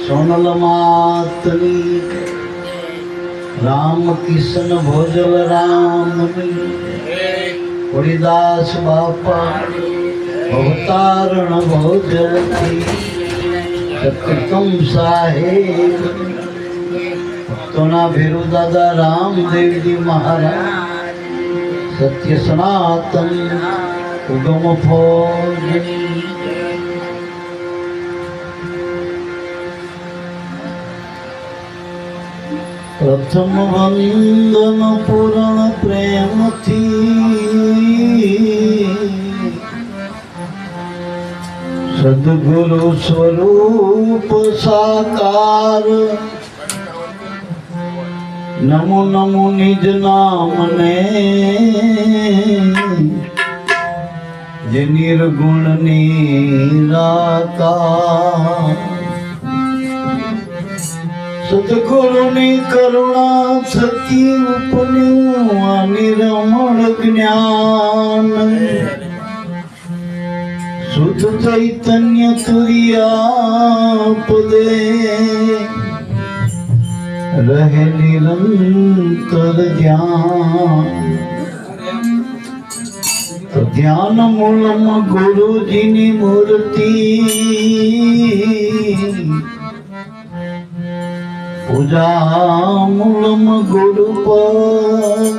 सोनल मातनी राम किशन भोजल राम हरिदास बापा अवतारण भोजती सत्यतम साहेब भक्तोना भेरु दादा रामदेव जी महाराज सत्य सनातन उगम फौजनी प्रथम वंदन पूर्ण प्रेम थी सद्गुरु स्वरूप साकार नमो नमो निज नाम ने जे निर्गुण निराकार सद्गुरुनी करुणा थकी उपन्यु निरमण ज्ञान शुद्ध चैतन्य तुरिया पदे रहे निरंतर ध्यान तो ध्यान मूलम गुरु जी नी मूर्ति पूजा मूलम गुरुपद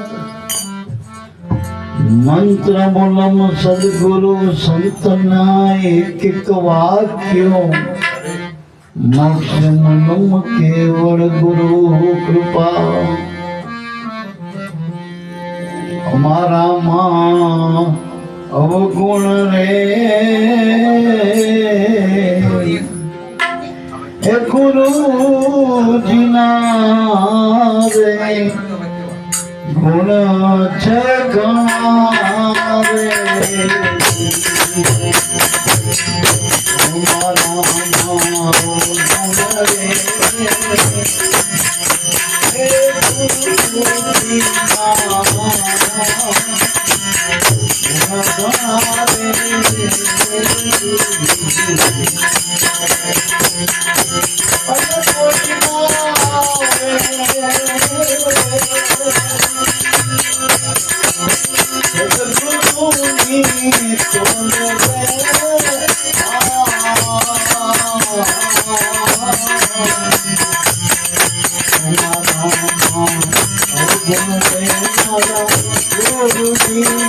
मंत्र मूलम सद्गुरु संतना एक वाक्यो मोक्ष मूलम केवल गुरु कृपा हमारा मां अवगुण रे हे गुरु जिना रे गुण जगना रे हमारा गुण रे हे गुरु जिना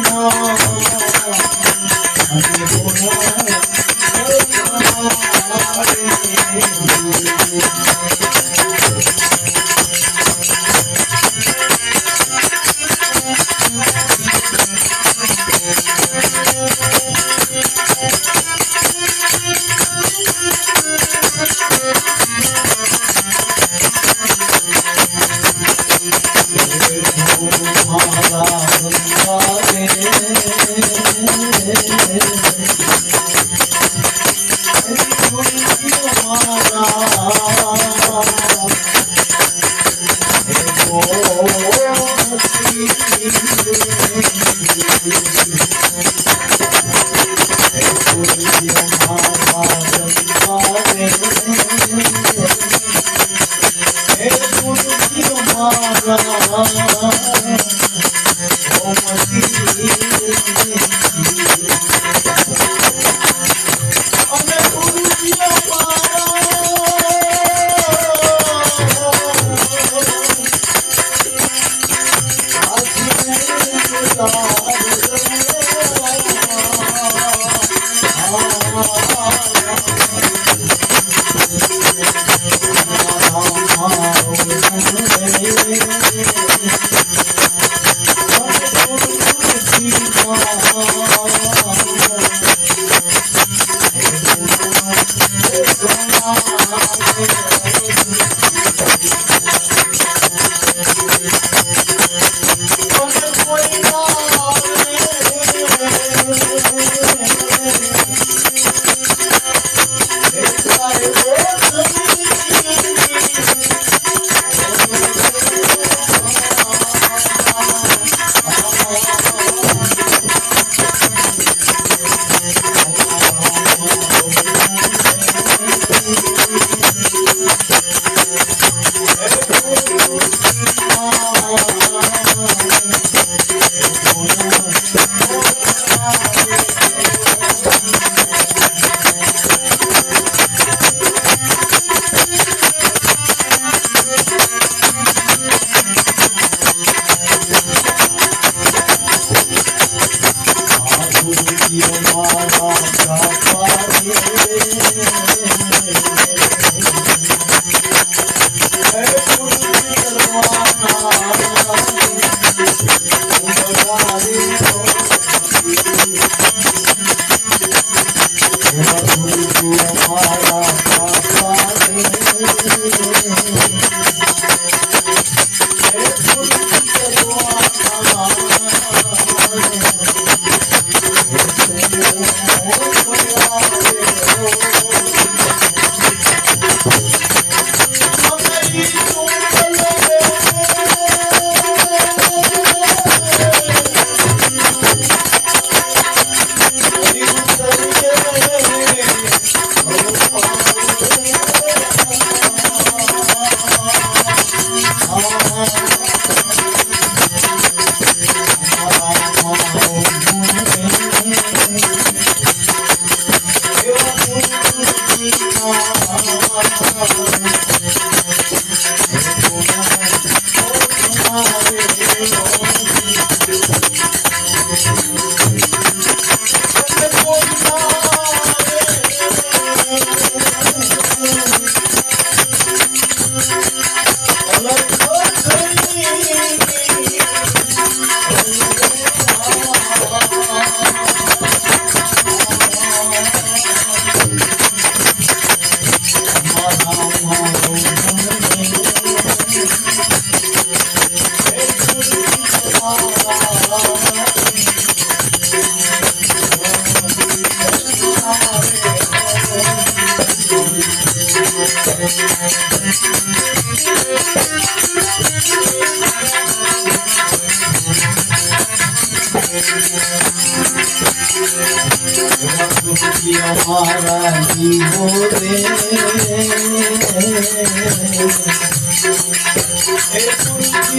हमारा जीवो रे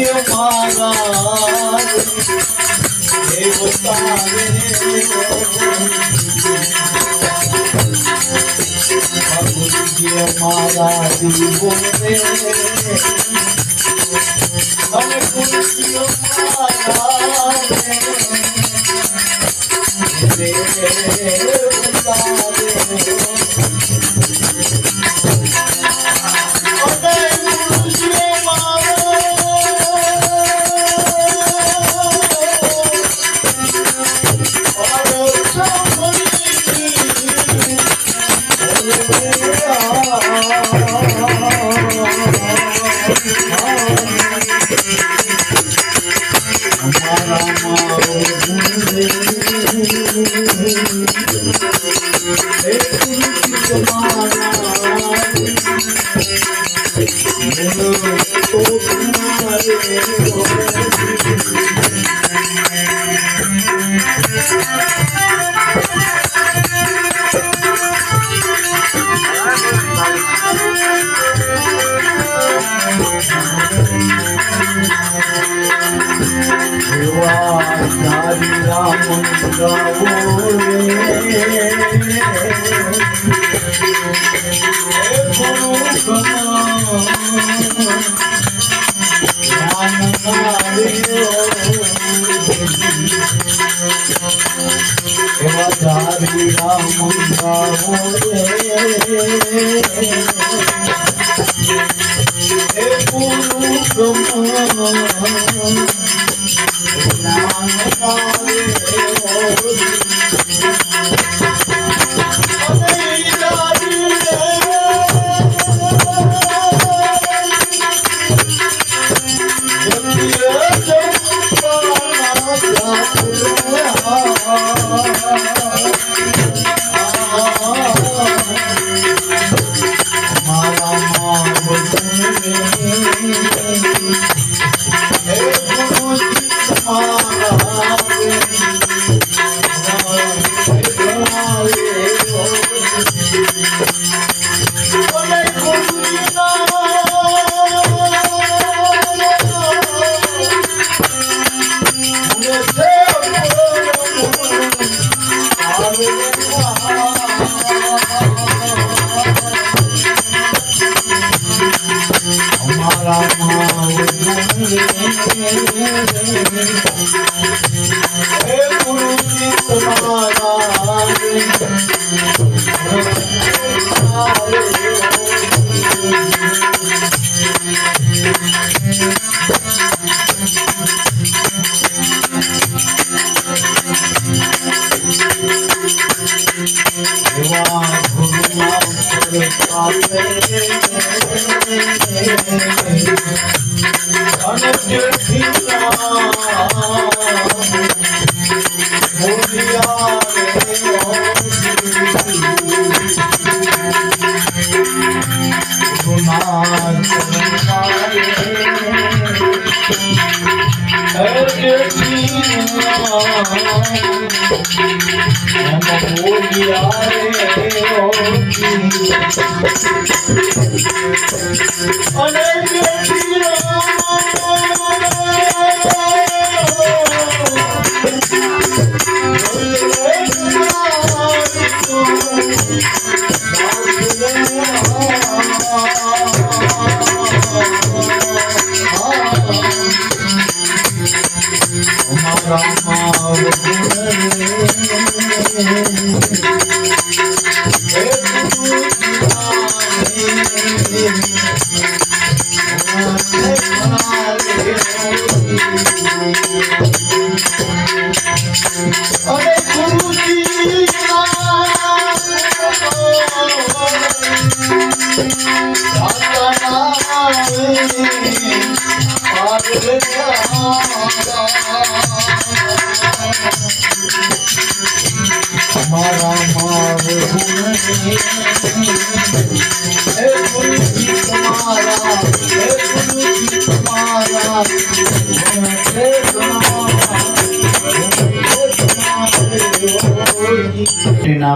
हमारा हमारा जीवो रे हमें कुर्सी हमारा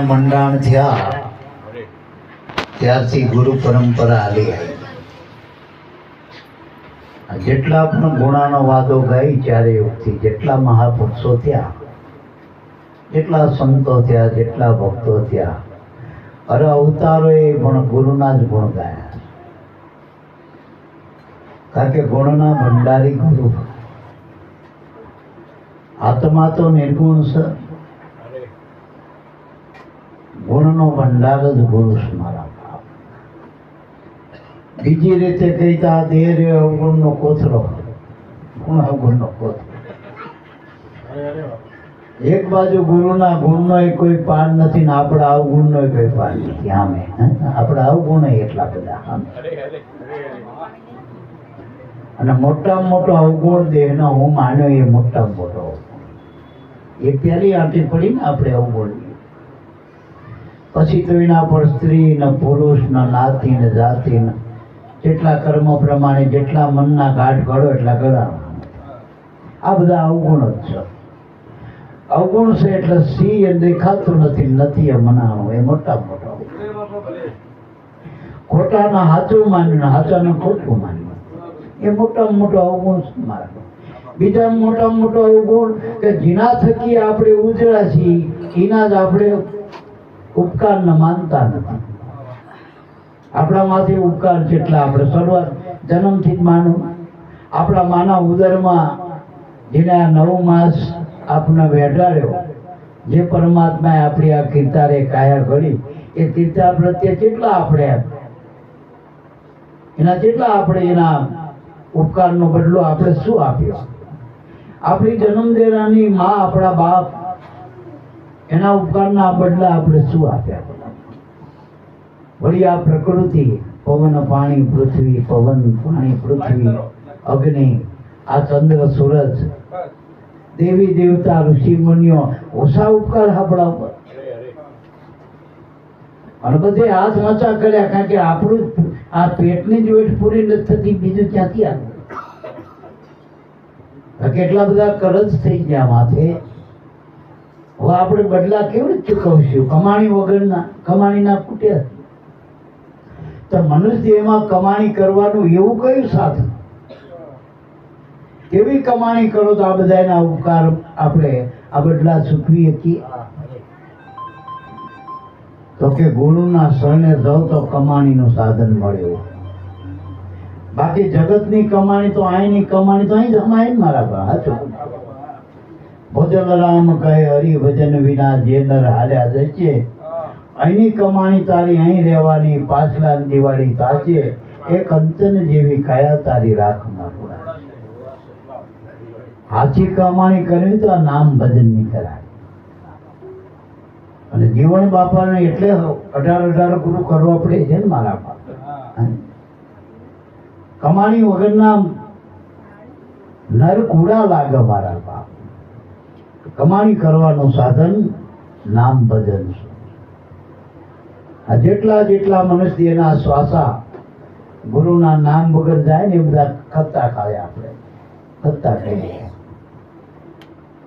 મંડાણ થયા ત્યારથી ગુરુ પરંપરા હાલી આવી. જેટલા પણ ગુણાનો વાદો ગાઈ ચારે યુગથી, જેટલા મહાપુરુષો થયા, જેટલા સંતો થયા, જેટલા ભક્તો થયા, અરે અવતારોએ પણ ગુરુના જ ગુણ ગાયા. કારણ કે ગુણના ભંડારી ગુરુ. આત્મા તો નિર્ગુણ છે, ગુણનો ભંડાર જ ગુરુ મારા. બીજી રીતે કહીતા દેહ રે અવગુણનો કોથળો, ગુણ અવગુણનો કોથળો. એક બાજુ ગુરુના ગુણનો કોઈ પાર નથી ને આપણા અવગુણનો કોઈ પાર નથી. આમે આપણા અવગુણ એટલા બધા. અને મોટામાં મોટો અવગુણ દેહનો હું માન્યો એ મોટામાં મોટો એ પહેલી આંટી પડી ને આપણે અવગુણ. પછી તો એના પર સ્ત્રી ને પુરુષ ને નાતી ને જાતિ ને જેટલા કર્મ પ્રમાણે જેટલા મનના ગાઢ ઘડો એટલા ગળાનો. આ બધા અવગુણ જ છે. અવગુણ છે એટલે સી એ દેખાતું નથી, નથી એ મનાણું, એ મોટા મોટા. ખોટાના સાચું માન્યું, સાચાને ખોટું માન્યું, એ મોટામાં મોટો અવગુણ છે મારા. બીજા મોટામાં મોટો અવગુણ કે જેના થકી આપણે ઉજળા છીએ એના જ આપણે ઉપકારને માનતા નથી. આપણામાંથી ઉપકાર જેટલા આપણે શરૂઆત જન્મથી જ માનું. આપણા માના ઉદરમાં જેને આ 9 માસ આપને બેઠાડ્યો, જે પરમાત્માએ આપણી આ કીર્તારે કાયા ઘડી, એ કીર્તા પ્રત્યે કેટલા આપણે એના જેટલા આપણે એના ઉપકારનો બદલો આપણે શું આપ્યો? આપણી જન્મ દેનારની માં, આપણા બાપ, એના ઉપકારના બદલા આપણે શું આપ્યા? વળી આ પ્રકૃતિ, પવન પાણી પૃથ્વી, પવન પાણી પૃથ્વી, અગ્નિ, આ ચંદ્ર સૂરજ, દેવી દેવતા ઋષિ મુનિઓ, ઓછા ઉપકાર આપણા ઉપર. અને બધે હાથ મચા કર્યા. કારણ કે આપણું આ પેટની જ વેઠ પૂરી નથી થતી, બીજું ક્યાંથી આવ્યું? કેટલા બધા કરજ થઈ ગયા માથે. હવે આપણે બદલા કેવી રીતે ચૂકવશું? કમાણી વગરના, કમાણીના કુટ્યા. તો મનુષ્ય એમાં કમાણી કરવાનું એવું કયું સાધન? કેવી કમાણી કરો તો આ બધાના ઉપકાર આપણે આ બદલા ચૂકવી શકીએ? તો કે ગુરુના શરણે જાવ તો કમાણીનું સાધન મળ્યું. બાકી જગતની કમાણી તો અહીંની કમાણી તો અહીં જમાય ને મારા બા. હાચું. ભજન રામ કહે હરિભજન વિના જે નર હાલ્યા જશે. અહીંની કમાણી તારી અહીં રહેવાની, પાછલા દિવાળી તાજે, એક અંતન જેવી કાયા તારી રાખમાં. હાચી કમાણી કરવી તો આ નામ ભજન ની કરાય. અને જીવણ બાપાને એટલે 18 ગુરુ કરવા પડે છે ને મારા બાપ. કમાણી વગરના નર કુડા લાગે મારા બાપ. કમાણી કરવાનું સાધન નામ ભજન છે. આ જેટલા જેટલા મનુષ્યના શ્વાસા ગુરુના નામ વગર જાય ને એ બધા ખત્તા ખાય, આપણે ખત્તા ખાઈએ.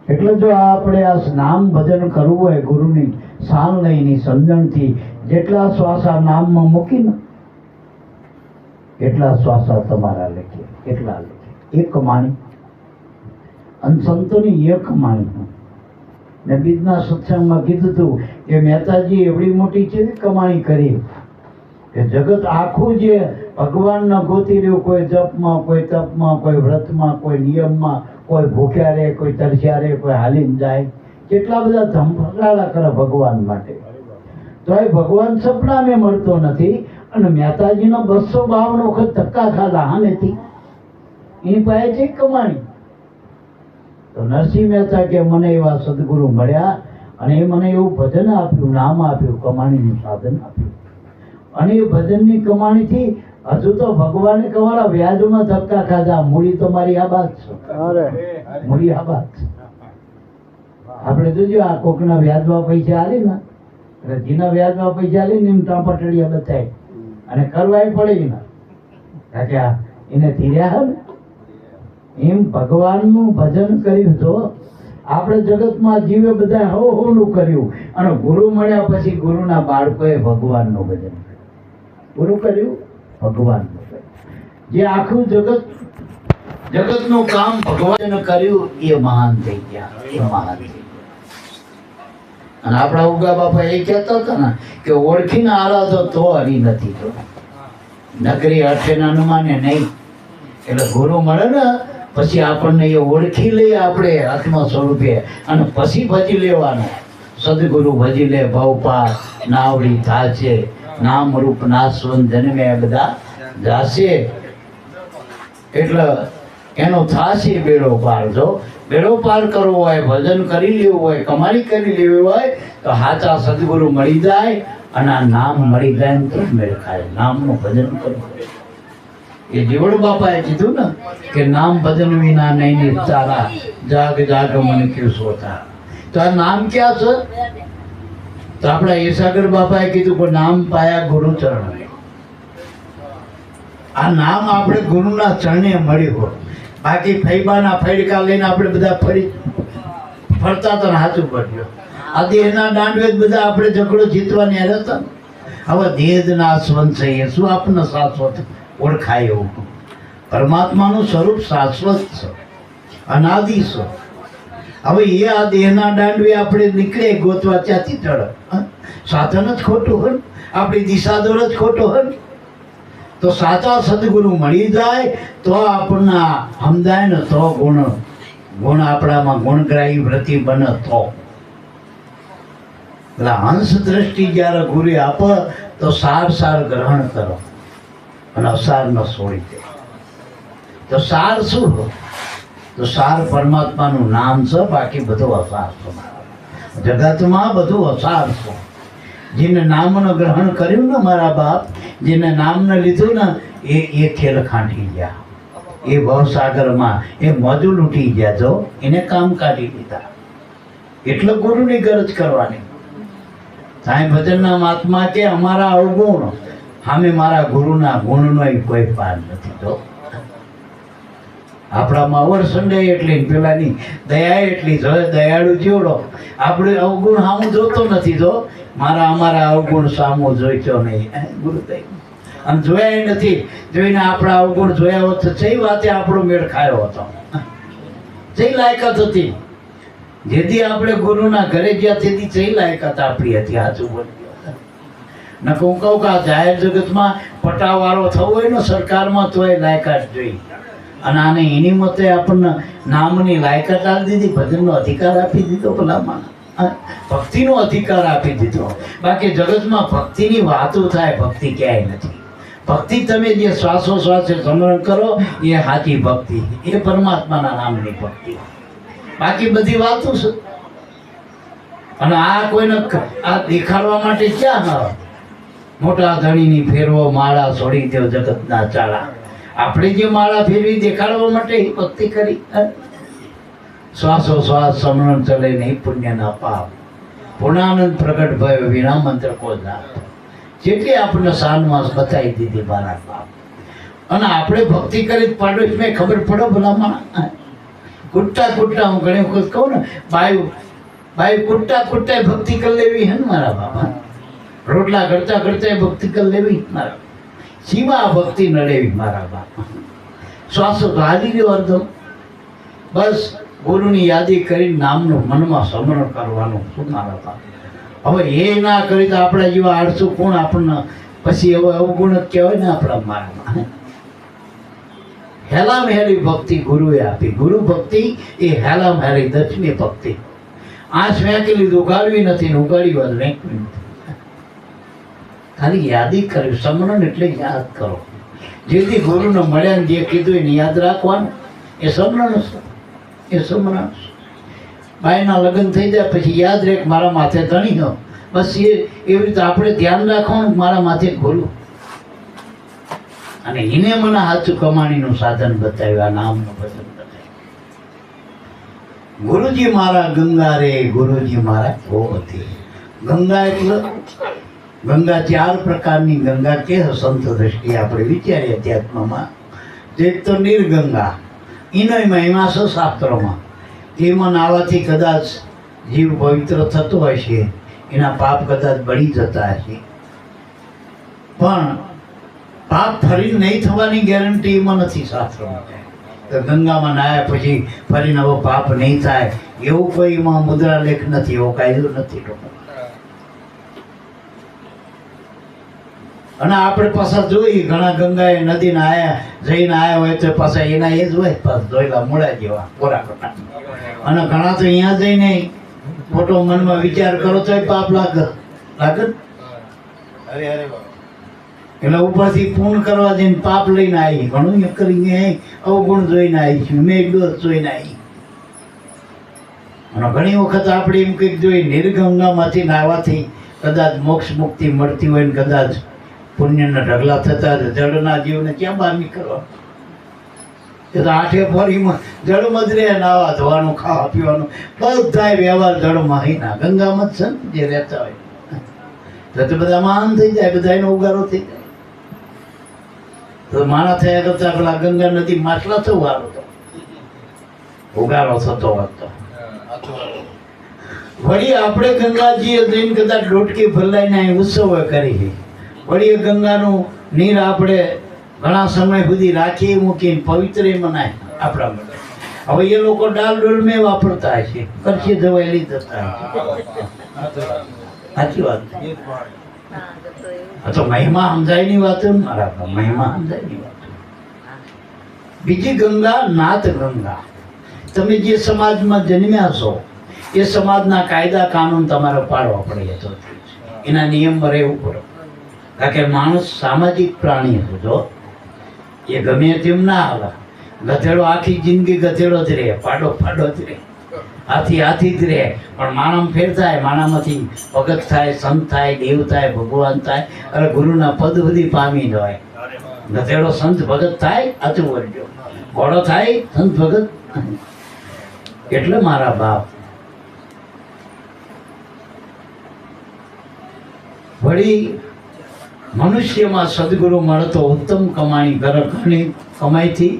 એટલે જો આપણે આ નામ ભજન કરવું હોય ગુરુની સાન લઈની સમજણથી, જેટલા શ્વાસા નામમાં મૂકીને એટલા શ્વાસા તમારા લખીએ, એટલા લખીએ. એક કમાણી અને સંતોની એક કમાણી. ને બીજના સત્સંગમાં કીધું હતું કે મહેતાજી એવડી મોટી છે કમાણી કરી કે જગત આખું જે ભગવાનને ગોતી રહ્યું, કોઈ જપમાં, કોઈ તપમાં, કોઈ વ્રતમાં, કોઈ નિયમમાં, કોઈ ભૂખ્યા રહે, કોઈ તરસ્યા રહે, કોઈ હાલીને જાય, કેટલા બધા ધમફડાડા કરે ભગવાન માટે. તો એ ભગવાન સપનામાં મળતો નથી. અને મહેતાજીનો 252 વખત ધક્કા ખાધા હામેથી, એની પાસે છે કમાણી. તો નરસિંહ મહેતા કે મને એવા સદગુરુ મળ્યા અને એ મને એવું ભજન આપ્યું, નામ આપ્યું, કમાણીનું સાધન આપ્યું. અને એ ભજનની કમાણીથી હજુ તો ભગવાને કમાડા વ્યાજમાં ધક્કા ખાધા. મૂડી તો મારી આબાદ છે, મૂડી આબાદ છે. આપણે જોજો આ કોકના વ્યાજમાં પૈસા આલે ને, એટલે જેના વ્યાજમાં પૈસા આલે ને એમ ટાંપટડિયા બતાય અને કરવાય પડે ને, કારણ કે એને ધીર્યા ને એમ ભગવાનનું ભજન કર્યું. તો આપણે જગતમાં જીવે બધા હોનું કર્યું અને ગુરુ મળ્યા પછી ગુરુના બાળકોએ ભગવાનનું ભજન કર્યું. ગુરુ કર્યું, ભગવાનનું કર્યું. જે આખું જગતનું કામ ભગવાન કર્યું એ મહાન થઈ ગયા, એ મહાન થઈ ગયા. અને આપણા ઉગા બાપા એ કહેતા હતા ને કે ઓળખીને આરાધો તો હરી નથી, તો નગરી અર્થે ના માને નહીં. એટલે ગુરુ મળે ને પછી આપણને એ ઓળખી લઈએ આપણે આત્મા સ્વરૂપે અને પછી ભજી લેવાનું. સદગુરુ ભજી લે ભવપાર નાવડી થાશે, નામ રૂપ નાશવન જન્મે બધા જાશે. એટલે એનો થાશે બેડો પાર. જો બેડો પાર કરવો હોય, ભજન કરી લેવું હોય, કમાણી કરી લેવી હોય તો સાચા સદગુરુ મળી જાય અને આ નામ મળી જાય ને તો મેળ ખાય. નામનું ભજન કરવું. એ જીવણ બાપાએ કીધું ને કે નામ ભજન વિના નહીં ચારા, જાગ જાગ મન ક્યું સોતા. તો આ નામ ક્યાં છે? તો આપણા ઈસાગર બાપાએ કીધું કે નામ પાયા ગુરુ ચરણ. આ નામ આપણે ગુરુના ચરણે મળ્યું હોય. બાકી ફૈબાના ફૈડકા લઈને આપણે બધા ફરતા તો સાચું પડ્યું. આ દેહના દાંડવે બધા આપણે ઝઘડો જીતવાની હારે હતા. હવે દેહના સ્વંત છે એ શું આપણને શાશ્વત ઓળખાય એવું? પરમાત્માનું સ્વરૂપ શાશ્વત છે, અનાદિ છે. હવે એ આ દેહના દાંડવે આપણે નીકળે ગોતવા ત્યાંથી ચડે. સાધન જ ખોટું હોય, આપણી દિશાદોર જ ખોટો હોય. તો સાચા સદગુરુ મળી જાય તો આપણને સમજાય ને તો ગુણ આપણામાં ગુણગ્રાહી વૃત્તિ બને. તો એટલે હંસ દ્રષ્ટિ જ્યારે ગુરુ આપે તો સાર ગ્રહણ કરો અને અસાર ન છોડી દે. તો સાર શું? તો સાર પરમાત્માનું નામ છે, બાકી બધું અસાર છે. જગતમાં બધું અસાર છે. જેને નામનું ગ્રહણ કર્યું ને મારા બાપ, જેને નામને લીધું ને એ ખેલ ખાંડી ગયા, એ ભવસાગરમાં એ મોજું લૂંટી ગયા. જો એને કામ કાઢી લીધા. એટલે ગુરુની ગરજ કરવાની. સાંઈ ભજનના મહાત્મા કે અમારા અવગુણ સામે મારા ગુરુના ગુણનો કોઈ પાર નથી. તો આપણામાં અવરસંડે એટલી, પેલાની દયા એટલી. જો દયાળુ જીવડો આપણે અવગુણ સામું જોતો નથી. જો અમારા અવગુણ સામું જોઈતો નહીં ગુરુદેવ. અને જોયા નથી. જોઈને આપણા અવગુણ જોયા હોત તો સહી વાતે આપણો મેળ ખાયો હતો. સહી લાયકાત હતી. જેથી આપણે ગુરુના ઘરે ગયા તેથી સહી લાયકાત આપણી હતી. સાચું બોલ્યો ને હું કહું કે આ જાહેર જગતમાં પટાવાળો થવો હોય ને સરકારમાં તોય લાયકાત જોઈ. અને આને એની મતે આપણને નામની લાયકાત આપી દીધી, ભજનનો અધિકાર આપી દીધો, ભલામાં ભક્તિનો અધિકાર આપી દીધો. બાકી જગતમાં ભક્તિની વાતો થાય, ભક્તિ ક્યાંય નથી. ભક્તિ તમે જે શ્વાસોશ્વાસે સ્મરણ કરો એ સાચી ભક્તિ, એ પરમાત્માના નામની ભક્તિ. બાકી બધી વાતો છે. અને આ કોઈને આ દેખાડવા માટે ક્યાં ન મોટા ધણીની ફેરવો માળા છોડી દેવ જગતના ચાળા. આપણે જે માળા ફેરવી દેખાડવા માટે ભક્તિ કરી. શ્વાસો શ્વાસ સમરણ ચલે નહીં પુણ્યના પાપ, પૂર્ણાનંદ પ્રગટ ભયો વિના મંત્ર કો જાપ. જેટલી આપણને શાનમાં બતાવી દીધી મારા બાપ. અને આપણે ભક્તિ કરી પાડોશ મેં ખબર પડો ભલામાં કુટ્ટા કુટ્ટા હું ઘણી વખત કહું ને બાયું કુટ્ટા કુટ્ટા ભક્તિ કરી લેવી હે ને મારા બાપા. રોટલા કરતા કરતા ભક્તિ કરી લેવી મારા સીમા ભક્તિ ન લેવી મારા બાપા. શ્વાસો તો હાલી રહ્યો અર્ધો બસ ગુરુની યાદી કરી નામનું મનમાં સ્મરણ કરવાનું શું મારા બાપ. હવે એ ના કરી તો આપણા જેવા આળસુ કોણ આપણને પછી હવે અવગુણ જ કહેવાય ને આપણા મારામાં. હેલામ હેલી ભક્તિ ગુરુએ આપી. ગુરુ ભક્તિ એ હેલામ હેલી દક્ષિણી ભક્તિ. આંચ ફેંકેલી ઉગાડવી નથી ને ઉગાડી વાત વેંકવી નથી. ખાલી યાદી કરવી. સ્મરણ એટલે યાદ કરો. જેથી ગુરુને મળ્યા ને જે કીધું એને યાદ રાખવાનું એ સ્મરણ છે. એ સ્મરણ બાયના લગ્ન થઈ જાય પછી યાદ રહે મારા માથે ધણી હો બસ એવી રીતે આપણે ધ્યાન રાખવાનું મારા માથે ખોલું. અને એને મને સાચું કમાણીનું સાધન બતાવ્યું. આ નામનું ભજન બતાવ્યું. ગુરુજી મારા ગંગા રે ગુરુજી મારા ગોમતી. ગંગા એટલે ગંગા 4 પ્રકારની ગંગા કે સંત દ્રષ્ટિએ આપણે વિચારીએ અધ્યાત્મમાં. એક તો નિર્ગંગા, એનો મહિમા છે શાસ્ત્રોમાં. તેમાં નાવાથી કદાચ જીવ પવિત્ર થતો હશે, એના પાપ કદાચ બળી જતા હશે, પણ પાપ ફરી નહીં થવાની ગેરંટી એમાં નથી શાસ્ત્રોમાં. તો ગંગામાં નાયા પછી ફરીને હવે પાપ નહીં થાય એવું કોઈ એમાં મુદ્રાલેખ નથી, એવો કાયદો નથી. અને આપણે પાછા જોઈએ ઘણા ગંગાએ નદીને આયા જઈને આયા હોય તો પાછા એના એ જ હોય પાછા ધોયેલા મોડા જેવા કોરા કોરા. અને ઘણા તો અહીંયા જઈને ખોટો મનમાં વિચાર કરો તો પાપ લાગે. એટલે ઉપરથી પૂર્ણ કરવા જઈને પાપ લઈને આવી. ઘણું કરીને અવગુણ જોઈને આવી છું, મેં દોષ જોઈને આવી. અને ઘણી વખત આપણે એમ કંઈક જોઈએ નિર્ગંગામાંથી નાહવાથી કદાચ મોક્ષ મુક્તિ મળતી હોય ને કદાચ પુણ્યના ઢગલા થતા જળના જીવને ક્યાં બહાર નીકળવા. એ તો 8 ફરીમાં જળમાં જ રહે. નાવા ધોવાનું, ખાવા પીવાનું બધા વ્યવહાર જળમાં હિના ગંગામાં જ છે ને જે રહેતા હોય તો બધા મહાન થઈ જાય, બધા એનો ઉગારો થઈ જાય. તો માણા થયા કરતા પેલા ગંગા નદી માટલા તો ઉગારો થતો હતો. વળી આપણે ગંગાજીએ જઈને કદાચ ડોટકી ભરલાઈને ઉત્સવ કરી. વળી ગંગાનું નીર આપણે ઘણા સમય સુધી રાખી મૂકીને પવિત્ર મનાય આપણા માટે. હવે એ લોકો ડાલ ડોલ મેં વાપરતા હશે, કરશે દવાઈ જતા. સાચી વાત. તો મહિમા સમજાયની વાત મારા મહિમા સમજાયની વાત. બીજી ગંગા નાત ગંગા. તમે જે સમાજમાં જન્મ્યા છો એ સમાજના કાયદા કાનૂન તમારે પાડવા પડે તો એના નિયમમાં રહેવું પડે. કારણ કે માણસ સામાજિક પ્રાણી હતો. જો એ ગમે તેમ ના આવે. ગધેડો આખી જિંદગી ગધેડો જ રહે, પાડો પાડો જ રહે, હાથી હાથી જ રહે. પણ માણસ ફેર થાય, માણામાંથી ભગત થાય, સંત થાય, દેવ થાય, ભગવાન થાય, અને ગુરુના પદ સુધી પામી જાય. ગધેડો સંત ભગત થાય, આચું વળજો. ઘોડો થાય સંત ભગત. એટલે મારા બાપ વળી મનુષ્યમાં સદગુરુ મળે તો ઉત્તમ કમાણી કરે. ઘણી કમાઈથી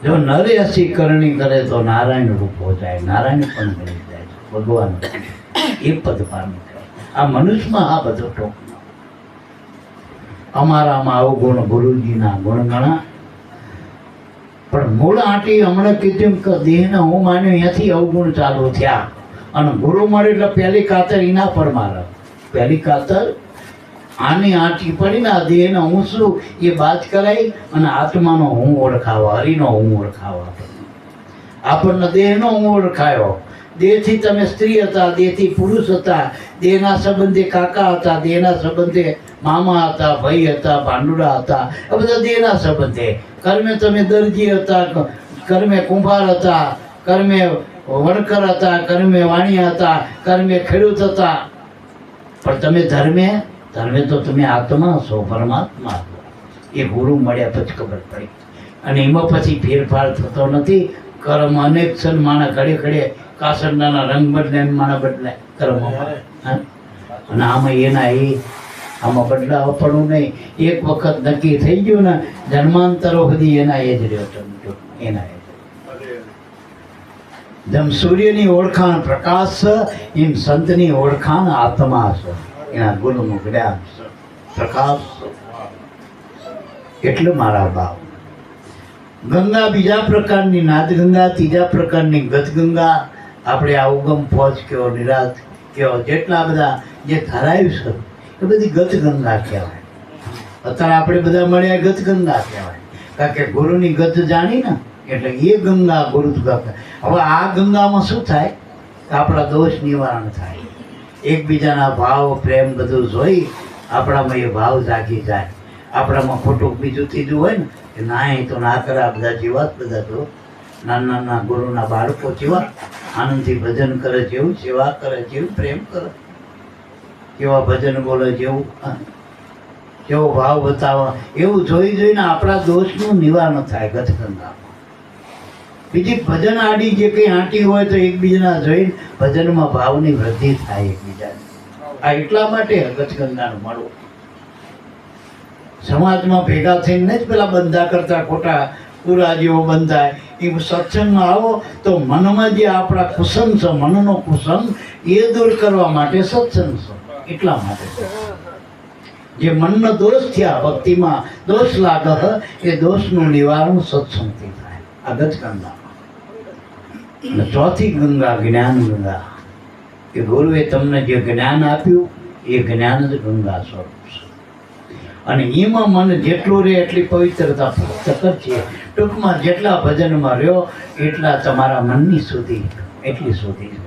જો નરે હસી કરણી કરે તો નારાયણ રૂપ હો જાય. નારાયણ પણ કરી જાય, ભગવાન એ પદ પામી જાય. આ મનુષ્યમાં આ બધો ટોક. અમારામાં અવગુણ ગુરુજીના ગુણ ગણા. પણ મૂળ આંટી હમણાં કીધું કે દેહને હું માન્યો ત્યાંથી અવગુણ ચાલુ થયા. અને ગુરુ મળે એટલે પહેલી કાતર એના પર મારે. પહેલી કાતર આની આંટી પડીને આ દેહને હું શું એ બાદ કરાય અને આત્માનો હું ઓળખાવા, હરિનો હું ઓળખાવા. આપણને દેહનો હું ઓળખાયો. દેહથી તમે સ્ત્રી હતા, દેહથી પુરુષ હતા, દેહના સંબંધે કાકા હતા, દેહના સંબંધે મામા હતા, ભાઈ હતા, ભાંડુડા હતા. આ બધા દેહના સંબંધે. કર્મે તમે દરજી હતા, કર્મે કુંભાર હતા, કર્મે વણકર હતા, કર્મે વાણિયા હતા, કર્મે ખેડૂત હતા, પણ તમે ધર્મે તો તમે આત્મા છો, પરમાત્મા છો. એ ગુરુ મળ્યા પછી ખબર પડી. અને એમાં પછી ફેરફાર થતો નથી. કર્મ અનેક છે, માણા ઘડે ઘડે કાસરડાના રંગ બદલે, માણા બદલે કર્મમાં. અને આમાં આમાં બદલાવ પડવું નહીં. એક વખત નક્કી થઈ ગયું ને, જન્માંતરો સુધી એના એ જ રહ્યો. એના એ જેમ સૂર્યની ઓળખાણ પ્રકાશ છે, એમ સંતની ઓળખાણ આત્મા છે, એના ગુરુનું જ્ઞાન છે, પ્રકાશ છે. એટલે મારા બાપ, ગંગા બીજા પ્રકારની, નાદગંગા ત્રીજા પ્રકારની, ગતગંગા આપણે આ ઉગમ ફોજ કયો, નિરાત કયો, જેટલા બધા જે ધારાયું છે એ બધી ગતગંગા કહેવાય. અત્યારે આપણે બધા મળ્યા ગતગંગા કહેવાય, કારણ કે ગુરુની ગત જાણી ને, એટલે એ ગંગા ગુરુ ગંગા. હવે આ ગંગામાં શું થાય? આપણા દોષ નિવારણ થાય. એકબીજાના ભાવ પ્રેમ બધું જોઈ આપણામાં એ ભાવ જાગી જાય. આપણામાં ખોટું બીજું ત્રીજું હોય ને, કે ના એ તો ના કરે, બધા જીવાત, બધા તો નાના નાના ગુરુના બાળકો જેવા આનંદથી ભજન કરે, જેવું સેવા કરે, જેવું પ્રેમ કરે, કેવા ભજન બોલે, જેવું કેવો ભાવ બતાવે, એવું જોઈ જોઈને આપણા દોષનું નિવારણ થાય ગતગંગામાં. બીજી ભજન આડી જે કંઈ આંટી હોય તો એકબીજાના જોઈને ભજનમાં ભાવની વૃદ્ધિ થાય એકબીજાની. આ એટલા માટે ગતગંગાનું મળવું. સમાજમાં ભેગા થઈને જ પેલા બંધા કરતા, ખોટા પૂરા જેવો બંધાય. એ સત્સંગમાં આવો તો મનમાં જે આપણા કુસંગ છે, મનનો કુસંગ એ દૂર કરવા માટે સત્સંગ છે. એટલા માટે જે મનનો દોષ થયા, ભક્તિમાં દોષ લાગે, એ દોષનું નિવારણ સત્સંગથી થાય. આ ગતગંગા. અને ચોથી ગંગા જ્ઞાન ગંગા. એ ગુરુએ તમને જે જ્ઞાન આપ્યું એ જ્ઞાન જ ગંગા સ્વરૂપ છે. અને એમાં મન જેટલું રહે એટલી પવિત્રતા પ્રાપ્ત કરશે. ટૂંકમાં જેટલા ભજનમાં રહ્યો એટલા તમારા મનની સુધી, એટલી સુધી.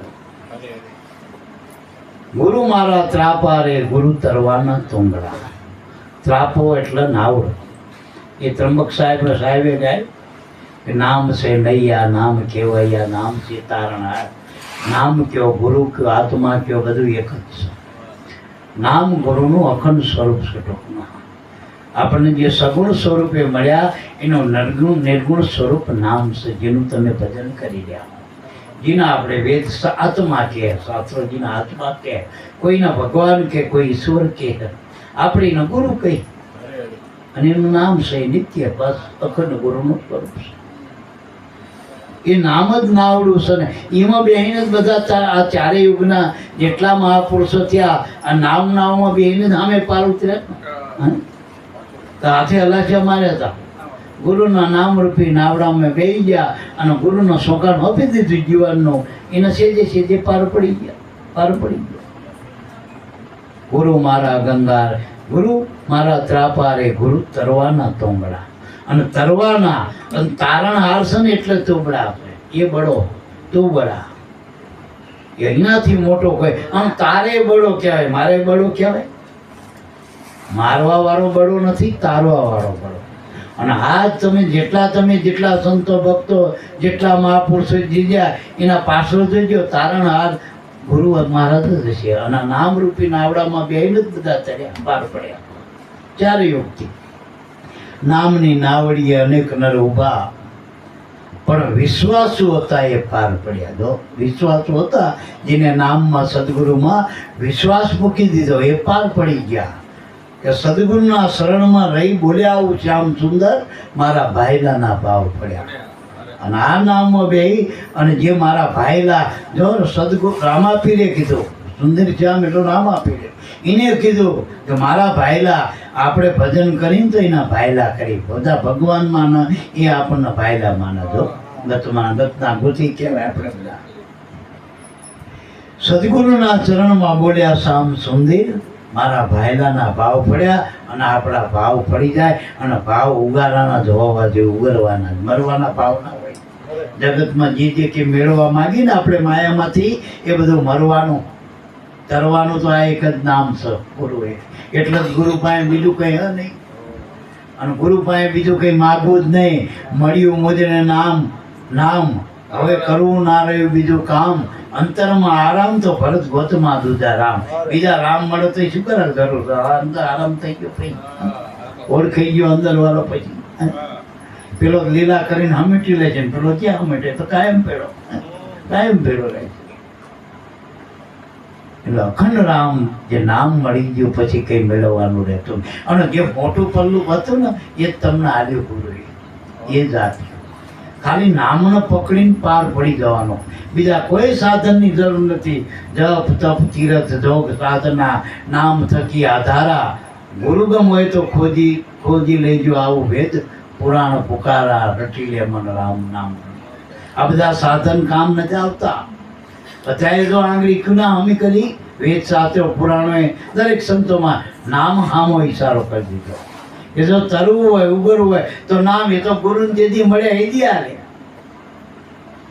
ગુરુ મારા ત્રાપા રે, ગુરુ તરવાના તોંગડા. ત્રાપો એટલે નાવડ. એ ત્રંબક સાહેબે ગાય કે નામ છે નૈયા, નામ કેવૈયા, નામ છે તારણહાર. નામ કયો, ગુરુ કયો, આત્મા કયો, બધું એક જ છે. નામ ગુરુનું અખંડ સ્વરૂપ છે. ટૂંકમાં આપણને જે સગુણ સ્વરૂપે મળ્યા એનું નિર્ગુણ સ્વરૂપ નામ છે, જેનું તમે ભજન કરી રહ્યા. જેના આપણે વેદ આત્મા કહે, શાસ્ત્રોજીના આત્મા કહે, કોઈના ભગવાન કે કોઈ ઈશ્વર કહે, આપણે એના ગુરુ કહી. અને એનું નામ છે નિત્ય, બસ અખંડ ગુરુનું સ્વરૂપ છે. એ નામ જ નાવડું છે ને, એમાં બેહીને જ બધા આ ચારે યુગના જેટલા મહાપુરુષો થયા, આ નામમાં બેહીને સામે પાર ઉતર્યા. તો હાથે હલાશા માર્યા હતા. ગુરુના નામરૂપી નાવડામાં બેસી ગયા અને ગુરુનો સોગાન આપી દીધું જીવનનું. એને સેજે પાર પડી ગયા. ગુરુ મારા ગંગાર, ગુરુ મારા ત્રાપારે, ગુરુ તરવાના તોંગડા. અને તરવાના અને તારણહાર છે ને, એટલે તુબડા આપે. એ બળો, તું બળા, એનાથી મોટો કોઈ. આમ તારે બળો કહેવાય, મારે બળો કહેવાય. મારવા વાળો બળો નથી, તારવા વાળો બળો. અને આજ જેટલા સંતો ભક્તો, જેટલા મહાપુરુષો જીજ્યા, એના પાછળ જોઈજો તારણહાર ગુરુ મહારાજ જ છે. અને નામરૂપી નાવડામાં બેહીને જ બધા તર્યા, પાર પડ્યા. ચાર યુગથી નામની નાવડીએ અનેક નર ઉભા, પણ વિશ્વાસુ હતા એ પાર પડ્યા. જો વિશ્વાસુ હતા, જેને નામમાં સદગુરુમાં વિશ્વાસ મૂકી દીધો, એ પાર પડી ગયા. કે સદગુરુના શરણમાં રહી બોલ્યા, આવું શ્યામ સુંદર મારા ભાઈલાના ભાવ પડ્યા. અને આ નામમાં બેહી અને જે મારા ભાઈલા, જો સદગુરુ રામાપીરે કીધું, સુંદર શ્યામ એટલું રામાપીરે એને કીધું કે મારા ભાઈલા, આપણે ભજન કરીને તો એના ભાઈલા કરી. બધા ભગવાનમાં ન, એ આપણને ભાઈલા માને. જો ગતના ગુથી કહેવાય આપણે બધા. સદગુરુના ચરણમાં બોલ્યા શ્યામ સુંદર મારા ભાઈલાના ભાવ પડ્યા. અને આપણા ભાવ પડી જાય. અને ભાવ ઉગારાના જ હોવા જોઈએ, ઉગરવાના, મરવાના ભાવ ના હોય. જગતમાં જે કે મેળવવા માંગીએ ને આપણે માયામાંથી, એ બધું મરવાનું. તરવાનું તો આ એક જ નામ છે, ગુરુ. એટલે જ ગુરુ પાસે બીજું કંઈ હ નહીં. અને ગુરુ પાસે બીજું કંઈ માગવું જ નહીં. મળ્યું મુજને નામ, હવે કરવું ના રહ્યું બીજું કામ, અંતરમાં આરામ તો ભરત ગોતમાં દૂજા રામ. બીજા રામ મળે તો શું કરે જરૂર, અંદર આરામ થઈ ગયો, પછી ઓળખાઈ ગયો અંદર વાળો. પછી પેલો લીલા કરીને હમેટી લે છે, પેલો ક્યાં હમેટે, તો કાયમ પેડો રહે છે. એટલે અખંડ રામ જે નામ મળી ગયું પછી કઈ મેળવવાનું રહેતું. અને જે મોટું પલ્લું હતું ને એ જ તમને આલ્યું પૂરું, એ જ આપ્યું. ખાલી નામને પકડીને પાર પડી જવાનો, બીજા કોઈ સાધનની જરૂર નથી. જપ તપ તીરથ જોગ સાધના નામ થકી આધારા, ગુરુગમ હોય તો ખોજી લેજો આવું વેદ પુરાણ પુકારા, રટી લે મન રામ નામ. આ બધા સાધન કામ નથી આવતા. અત્યારે જો આંગળી ક્યુના હમી કરી, વેદ શાસ્ત્રો પુરાણોએ દરેક સંતોમાં નામ હામો ઈશારો કરી દીધો કે જો તરવું હોય ઉગરવું હોય તો નામ, એ તો ગુરુને જેથી મળે એ દી આલે.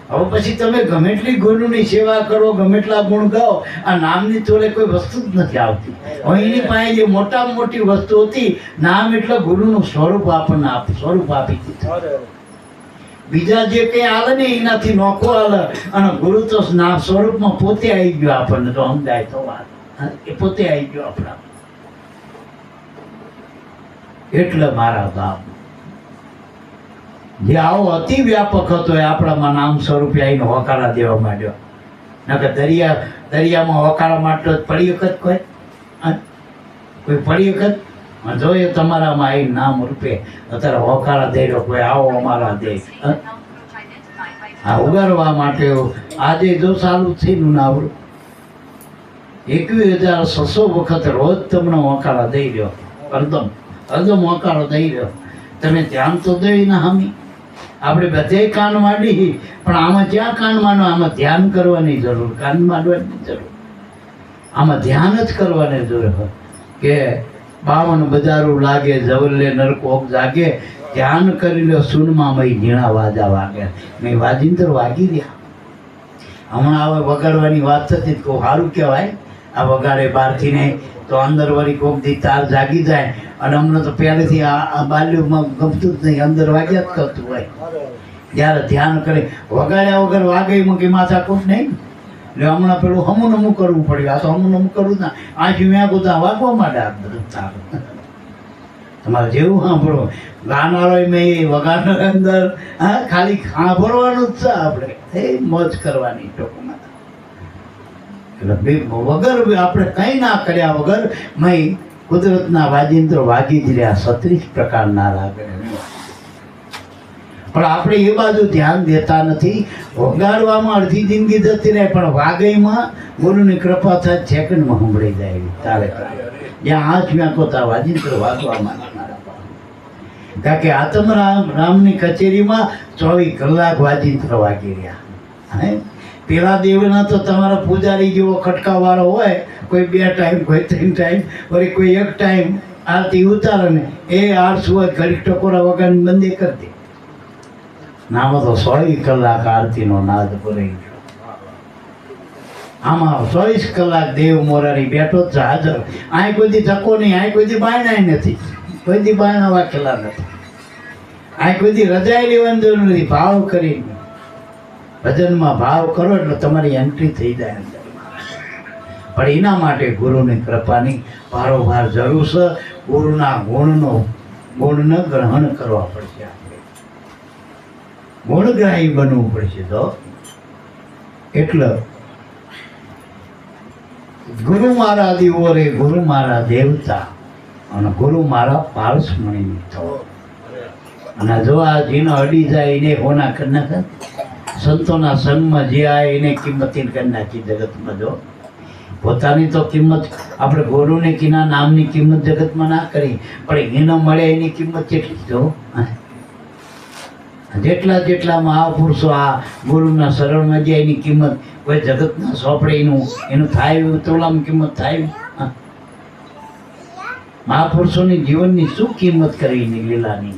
હવે પછી તમે ગમે એટલી ગુરુની સેવા કરો, ગમે એટલા ગુણ ગાઓ, આ નામની તોલે કોઈ વસ્તુ જ નથી આવતી. હવે એની પાસે જે મોટામાં મોટી વસ્તુ હતી નામ, એટલે ગુરુનું સ્વરૂપ આપણને સ્વરૂપ આપી દીધું. બીજા જે કંઈ હાલે ને એનાથી નોખો હાલે, અને ગુરુ તો નામ સ્વરૂપમાં પોતે આવી ગયો. આપણને તો સમજાય તો વાત, એ પોતે આવી ગયો આપણા. એટલે મારા બાપ જે આવો અતિ વ્યાપક હતો એ આપણામાં નામ સ્વરૂપે આવીને હોકારા દેવા માંડ્યો. નકર દરિયામાં હોકારા માંડતો પડી વખત કોઈ પડી વખત જોઈએ તમારામાં આવી નામ રૂપે અત્યારે હોકારા દઈ રહ્યો કોઈ, આવો અમારા દે. આ ઉગારવા માટે આજે જો ચાલુ થયું ને આવડું 21,600 વખત રોજ તમને હોકારા દઈ રહ્યો, અર્ધમ હોકારો દઈ રહ્યો. તમે ધ્યાન તો દઈ ના હમી. આપણે બધે કાન માંડી, પણ આમાં ક્યાં કાન માંડો? આમાં ધ્યાન કરવાની જરૂર, કાન માંડવાની જરૂર. આમાં ધ્યાન જ કરવાની જરૂર કે 52 બજારું લાગે, જવલ્લે નરકોક જાગે, ધ્યાન કરી લો સુનમાં મય ઝીણા વાજા વાગે. મેં વાજિંદર વાગી રહ્યા. હમણાં હવે વગાડવાની વાત થતી, કહું સારું કહેવાય આ વગાડે બહારથી નહીં તો અંદર વળી કોક દી તાર જાગી જાય. અને અમને તો પહેલેથી આ બાલ્યુમાં ગમતું જ નહીં, અંદર વાગ્યા જ કરતું હોય. જ્યારે ધ્યાન કરે વગાડ્યા વગર વાગે મૂકી માથા કોક નહીં. એટલે હમણાં પેલું હમું કરવું પડ્યું. આ તો હમું કરવું ના, આંખી મેં ગોતા વાગવા માંડે. આ બધું તમારે જેવું સાંભળો ગાનારો મેં વગાડનાર અંદર, હા ખાલી સાંભળવાનું જ છે. આપણે એ મોજ કરવાની ટોકમાં. એટલે વગર આપણે કંઈ ના કર્યા વગર મેં કુદરતના વાજિંત્રો વાગી જ રહ્યા. 36 પ્રકારના લાગે. પણ આપણે એ બાજુ ધ્યાન દેતા નથી. વગાડવામાં અડધી જિંદગી જતી રહે, પણ વાગઈમાં ગુરુની કૃપા થાય સેકન્ડમાં સંભળાઈ જાય. તારે જ્યાં આંખ વ્યાંકો ત્યાં વાજિંત્ર વાગવામાં. કારણ કે રામની કચેરીમાં 24 કલાક વાજિંત્ર વાગી રહ્યા. હે પેલા દેવના તો તમારા પૂજારી જેવો ખટકાવાળો હોય, કોઈ 2 ટાઈમ, કોઈ 3 ટાઈમ, વળી કોઈ 1 ટાઈમ આરતી ઉતારે ને એ 800 હોય ઘડીક ટકોરા વગાડીને બંધી કરી દે. નામાં તો 24 કલાક આરતીનો નાદ ભરાઈ ગયો. આમાં 24 કલાક દેવ મોરારી બેઠો જ હાજર. આ કોઈ દી ધક્કો નહીં, આ કોઈ દી બાયણા નથી, કોઈ દી બાયણા વાકેલા નથી, આ કોઈ દી રજાઈ લેવાની જરૂર નથી. ભાવ કરીને ભજનમાં ભાવ કરો એટલે તમારી એન્ટ્રી થઈ જાય અંદર. પણ એના માટે ગુરુની કૃપાની ભારોભાર જરૂર છે. ગુરુના ગુણને ગ્રહણ કરવા પડશે. આપણે ગુણગ્રાહી બનવું પડશે. તો એટલે ગુરુ મારા દીવો રે, ગુરુ મારા દેવતા, અને ગુરુ મારા પારસમણી થવો. અને જો આ જેનો અડી જાય એને હોના કરી નાખે. સંતોના સંગમાં જે આ એને કિંમતી કરી નાખી જગતમાં. જો પોતાની તો કિંમત આપણે ગુરુને કિના નામની કિંમત જગતમાં ના કરી, પણ એને મળે એની કિંમત કેટલી. જો જેટલા મહાપુરુષો આ ગુરુના શરણમાં જાય એની કિંમત કોઈ જગતના સોપડે એનું થાય તોલામાં કિંમત થાય. મહાપુરુષોની જીવનની શું કિંમત કરી એની લીલાની.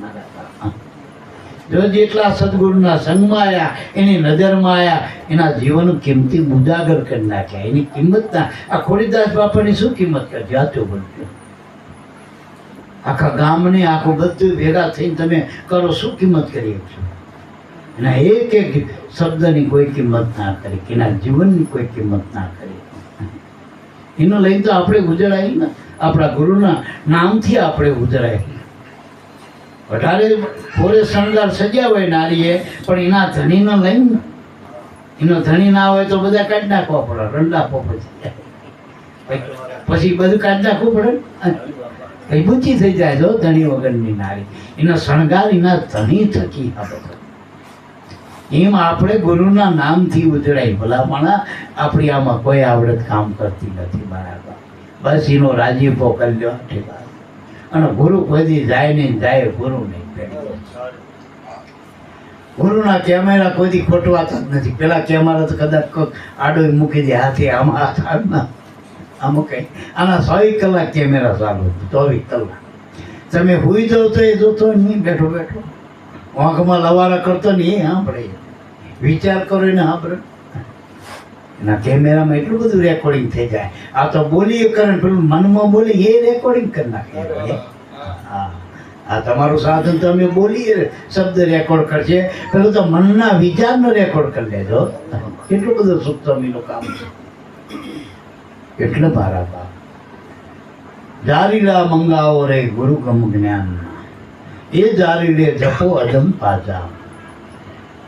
જો જેટલા સદગુરુના સંગમાં આવ્યા, એની નજરમાં આવ્યા, એના જીવન કિંમતી ઉજાગર કરી નાખ્યા. એની કિંમત ના આ ખોડીદાસ બાપાની શું કિંમત કરજો? આચો બનજો. આખા ગામને આખું બધું ભેગા થઈને તમે કરો, શું કિંમત કરી શકશો? એના એક એક શબ્દની કોઈ કિંમત ના કરી, એના જીવનની કોઈ કિંમત ના કરી. એનો લઈને તો આપણે ગુજરાય ને, આપણા ગુરુના નામથી આપણે ગુજરાય. વધારે ફોરે શણગાર સજ્યા હોય નારીએ, પણ એના ધણીનો લઈને, એનો ધણી ના હોય તો બધા કાઢી નાખવા પડે, રંડાપો પછી બધું કાઢી નાખવું પડે. કઈ બુચી થઈ જાય જો ધણી વગરની નારી. એનો શણગાર એના ધણી થકી આપણે. એમ આપણે ગુરુના નામથી ઉજળાય. ભલામણા આપણી આમાં કોઈ આવડત કામ કરતી નથી બરાબર. બસ એનો રાજીપો કરી લો. અને ગુરુ કોઈ જાય નહીં, જાય ગુરુ નહીં. ગુરુના કેમેરા કોઈ ખોટવાતા જ નથી. પેલા કેમેરા તો કદાચ આડો મૂકી દે હાથે, આમાં આમાં કઈ આના 24 કલાક કેમેરા ચાલુ, 24 કલાક. તમે હુઈ જાઓ તો એ જોતો નહીં, બેઠો બેઠો આંખમાં લવારા કરતો નહીં, એ સાંભળે. વિચાર કરો એને સાંભળે. એના કેમેરામાં એટલું બધું રેકોર્ડિંગ થઈ જાય. આ તો બોલીએ કરે, પેલું મનમાં બોલી એ રેકોર્ડિંગ કરી નાખે. હા, આ તમારું સાધન તમે બોલીએ શબ્દ રેકોર્ડ કરશે, પેલું તો મનના વિચારનો રેકોર્ડ કરી લેજો. કેટલું બધું સુપ્તમીનું કામ છે. એટલે મારા બાપ જારીલા મંગાવો રે ગુરુ ગમ જ્ઞાન, એ જારીલે જપો અદમ પાજા.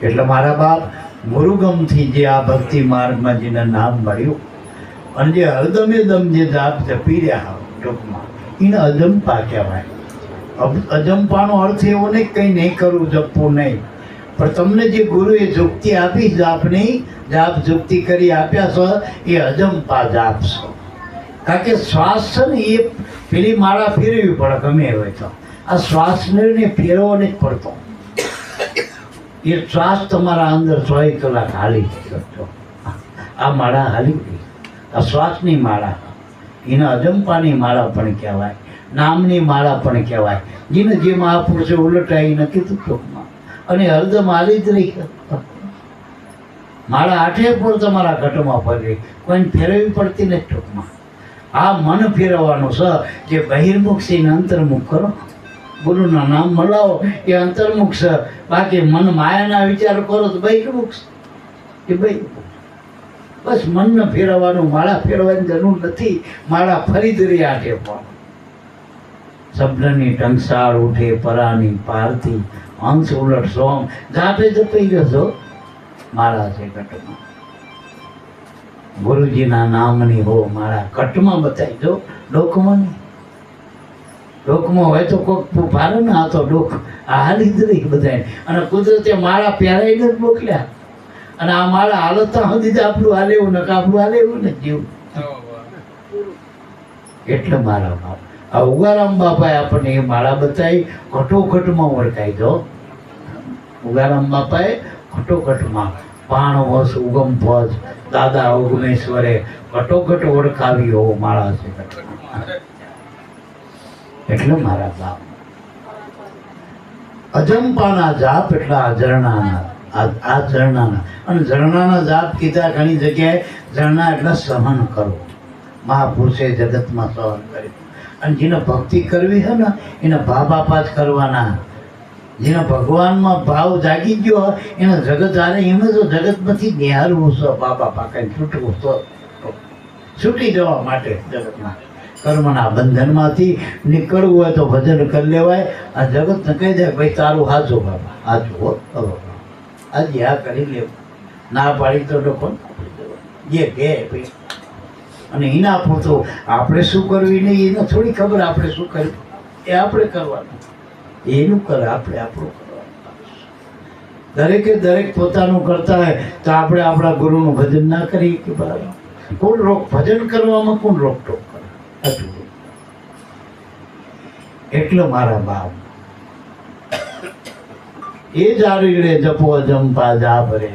એટલે મારા બાપ ગુરુગમથી જે આ ભક્તિ માર્ગમાં જેને નામ મળ્યું અને જે હરદમે દમ જે જાપ જપી રહ્યા ટૂંકમાં, એને અજંપા કહેવાય. અજંપાનો અર્થ એવો નહીં કંઈ નહીં કરવું, જપવું નહીં, પણ તમને જે ગુરુએ જુક્તિ આપી જાપની, જાપ જુક્તિ કરી આપ્યા છો એ અજંપા જાપ છો. કારણ કે શ્વાસ છે ને એ પેલી માળા ફેરવી પડે ગમે હોય તો. આ શ્વાસને ફેરવો નહીં પડતો. એ શ્વાસ તમારા અંદર 24 કલાક હાલી શકશો. આ માળા હાલી ગઈ, આ શ્વાસની માળા. એને અજંપાની માળા પણ કહેવાય, નામની માળા પણ કહેવાય. જેને જે મહાપુરુષે ઉલટાઈ નથી તો ટૂંકમાં, અને હરદમ હાલી જ રહી. માળા આઠે પર તમારા ઘટમાં ફરી, કોઈને ફેરવવી પડતી નથી ટૂંકમાં. આ મન ફેરવવાનું છે. જે બહિર્મુખ છે એને અંતર્મુખ કરો. ગુરુના નામ મળાવો એ અંતર્મુખ છે. બાકી મન માયાના વિચાર કરો તો બહિર્મુખ છે. એ બસ મનને ફેરવવાનું, માળા ફેરવવાની જરૂર નથી. માળા ફરી જ રહી આઠે પણ. શબ્દની ટંકસાળ ઉઠે પરાની પારથી, અંશ ઉલટ સોમ જાપે જપી ગયો માળા છે કટમાં. ગુરુજીના નામની હો માળા કટમાં બતાવી દો, ડોકમાં નહીં. ડોકમાં હોય તો કોક ભારે ને, આ તો ડોક આ હાલી જ રહી બધાને. અને કુદરતે માળા પહેરાઈને જ મોકલ્યા. અને આ માળા હાલતા સુધી જ આપણું હાલે એવું ને, આપણું હાલે એવું ને જીવ. એટલે મારા બાપ આ ઉગારામ બાપાએ આપણને એ માળા બતાવી, ઘટોઘટમાં ઓળખાઈ દો. ઉગારામ બાપાએ ઘટોઘટમાં પાણ વસ ઉગમ ફજ દાદા ઉગમેશ્વરે ઘટોઘટ ઓળખાવી હો માળા છે. એટલે મારા બાપ અજંપાના જાપ એટલે આ ઝરણાના, આ ઝરણાના. અને ઝરણાના જાપ કીધા ઘણી જગ્યાએ. ઝરણા એટલે સહન કરો. મહાપુરુષે જગતમાં સહન કર્યું. અને જેને ભક્તિ કરવી છે ને એને બાપા જ કરવાના. જેને ભગવાનમાં ભાવ જાગી ગયો એને જગત હારે એમ જ જગતમાંથી નિહારવું છે. બાપા કંઈ છૂટવું તો છૂટી જવા માટે જગતમાં કર્મના બંધનમાંથી નીકળવું હોય તો ભજન કરી લેવાય. આ જગતને કહી દે ભાઈ તારું હાજો બાબા, હાજો હો કરો, આજે આ કરી લેવું. ના પાડી તો ડોકો જે કે ભાઈ. અને એના પૂરતું આપણે શું કરવી નહીં એને થોડી ખબર. આપણે શું કરવું એ આપણે કરવાનું, એનું કરે આપણે આપણું કરવાનું. દરેકે દરેક પોતાનું કરતા હોય તો આપણે આપણા ગુરુનું ભજન ના કરીએ કે બરાબર. કોણ ભજન કરવામાં કોણ રોકટોક કરે? એટલે મારા બાપ એ જારીડે જપો જંપા જાભરે,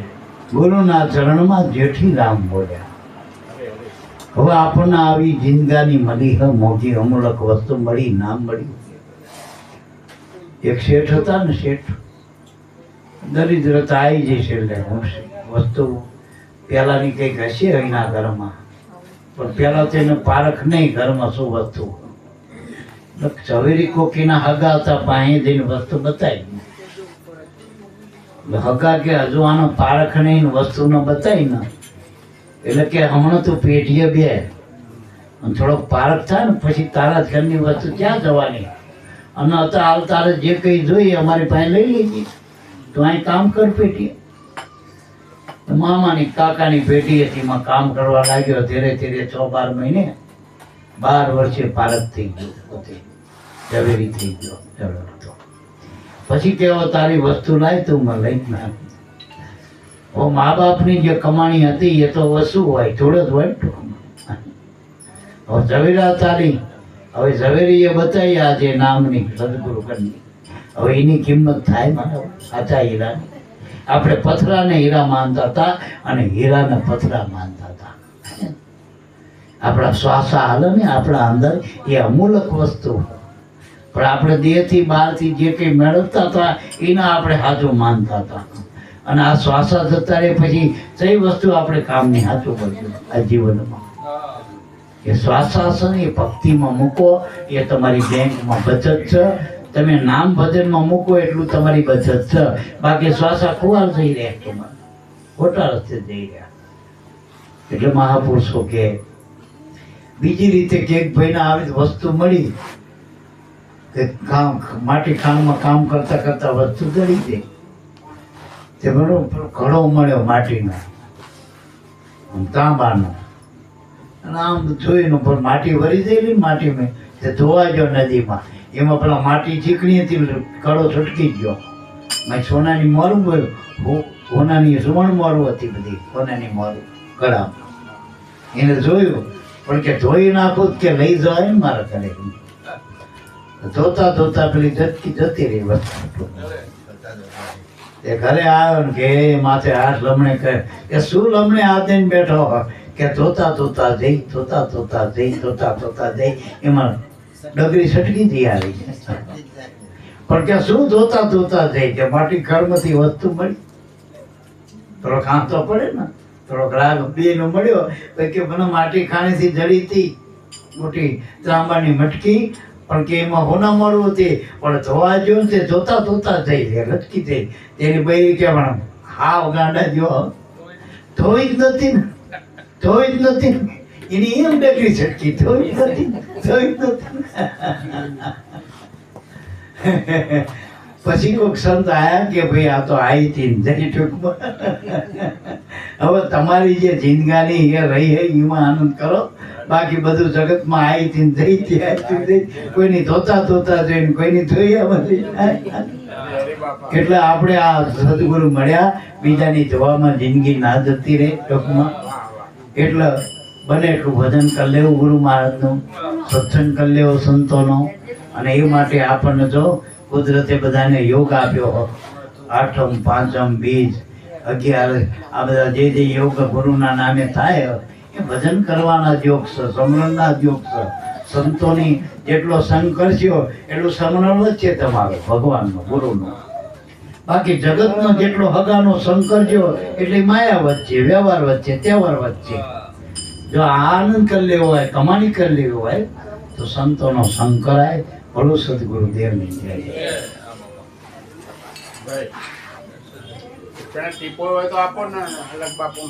ગુરુના ચરણમાં જેઠી રામ બોલ્યા. હવે આપણને આવી જિંદગાની મળી હે, મોટી અમૂલક વસ્તુ મળી, નામ મળ્યું. એક શેઠ હતા ને, શેઠ દરિદ્રતા આવી જશે એટલે વસ્તુ પેલાની કંઈક હશે એના ઘરમાં, પણ પેલા તો એને પારખ નહીં ઘરમાં શું વસ્તુ. ઝવેરી કોકીના હગા હતા, પાસે જઈને વસ્તુ બતાવી. હગા કે હજુ આનો પારખ નહીં વસ્તુ ન બતાવી ને એટલે કે હમણાં તું પેટીએ બે અને થોડોક પારખ થાય ને પછી તારા જ ઘરની વસ્તુ ક્યાં જવાની અને હાલ તારે જે કંઈ જોઈએ અમારી પાસે લઈ લીધી તો અહીં કામ કર પેટીએ. મામાની કાકાની પેટી હતી એમાં કામ કરવા લાગ્યો. ધીરે ધીરે 6-12 મહિને 12 વર્ષે પારખ થઈ ગયો, પોતે ઝવેરી થઈ ગયો. પછી કેવો તારી વસ્તુ લાય તું મને લઈ જ ના. મા બાપની જે કમાણી હતી એ તો વસુ હોય, થોડો જ હોય. હવે ઝવેરા તારી, હવે ઝવેરી એ બતાવી આજે નામની સદગુરુ કરની. હવે એની કિંમત થાય મારા સાચા હીરાની. આપણે પથરાને હીરા માનતા હતા અને હીરાને પથરા માનતા હતા. આપણા શ્વાસા હાલે ને આપણા અંદર એ અમૂલક વસ્તુ, પણ આપણે દેહથી બહારથી જે કંઈ મેળવતા હતા એના આપણે સાચું માનતા હતા. અને આ શ્વાસા જતા રહે પછી કઈ વસ્તુ આપણે કામની સાચું પડશે આ જીવનમાં. એ શ્વાસાસન એ ભક્તિમાં મૂકો, એ તમારી બેંકમાં બચત છે. તમે નામ ભજનમાં મૂકો એટલું તમારી બચત છે. બાકી શ્વાસા ખુવાર થઈ રહ્યા, તમારે ખોટા રસ્તે જઈ રહ્યા. એટલે મહાપુરુષો કે બીજી રીતે કે એક ભાઈને આવી વસ્તુ મળી કે કામ માટી ખાણમાં કામ કરતા કરતા વસ્તુ જડી ગઈ. તે બરોબર ઘડો મળ્યો માટીનો, તાંબાનો, અને આમ જોઈને પર માટી વળી ગયેલી માટીમાં તે ધોવા ગયો નદીમાં. એમાં પેલા માટી ચીકણી હતી, કડો છટકી ગયો. મેં સોનાની મોરું બોલ્યું, સોનાની સુવર્ણ મોરું હતી બધી, સોનાની મોરું ગળામાં. એને જોયું પણ કે ધોઈ નાખું કે લઈ જવાય ને મારા ઘરે. ધોતા ધોતા પેલી જતી રહી વસ્તુ. એ ઘરે આવ્યો ને કે માથે હાથ લમણે કહે કે શું લમણે હાથ દઈને બેઠો કે ધોતા ધોતા જઈ, ધોતા ધોતા જઈ, ધોતા ધોતા જઈ. એમાં ડગરી છટકી જઈ આવી. પણ કે શું ધોતા ધોતા જઈ કે માટી ઘરમાંથી વસ્તુ મળી. થોડોક હાથ તો પડે ને, થોડોક રાગ બે નો મળ્યો કે મને માટી ખાણીથી જડી હતી મોટી ત્રાંબાની મટકી, પણ કે એમાં હોના મળવું હતી પણ ધોવા જો તે ધોતા ધોતા થઈ લટકી થઈ. તેની બૈરી કે પણ હાવ ગાંડા જો ધોઈ જ નથી ને, ધોઈ જ નથી. એની એમ ડગરી છટકી, ધોઈ જ નથી, ધોઈ જ નથી. પછી કોઈક સંત આયા કે ભાઈ આ તો આવી હતી જરી ટૂંકમાં. હવે તમારી જે જિંદગાની એ રહી હે એમાં આનંદ કરો. બાકી બધું જગતમાં આવી હતી જઈ હતી, કોઈની ધોતા ધોતા જોઈને કોઈની ધોયામાંથી. એટલે આપણે આ સદગુરુ મળ્યા, બીજાની ધોવામાં જિંદગી ના જતી રહે ટૂંકમાં. એટલે બને એટલું ભજન કરી લેવું ગુરુ મહારાજનું, સત્સંગ કરી લેવો સંતોનો. અને એ માટે આપણને જો કુદરતે બધાને યોગ આપ્યો, આઠમ, પાંચમ, બીજ, 11 આ બધા જે જે યોગ ગુરુના નામે થાય એ ભજન કરવાના જ યોગ છે, સમરણના જ યોગ છે. સંતોની જેટલો સંગ કરશો એટલું સમરણ વધશે તમારો ભગવાનનો, ગુરુનો. બાકી જગતનો જેટલો હગાનો સંગ કરજો એટલે માયા વધશે, વ્યવહાર વધશે, તહેવાર વધશે. જો આનંદ કરી લેવો હોય, કમાણી કરી લેવી હોય તો સંતોનો સંગ કરાય. બોલો સદગુરુદેવની જય. ટીપો હોય તો આપો ને અલગ બાપુ.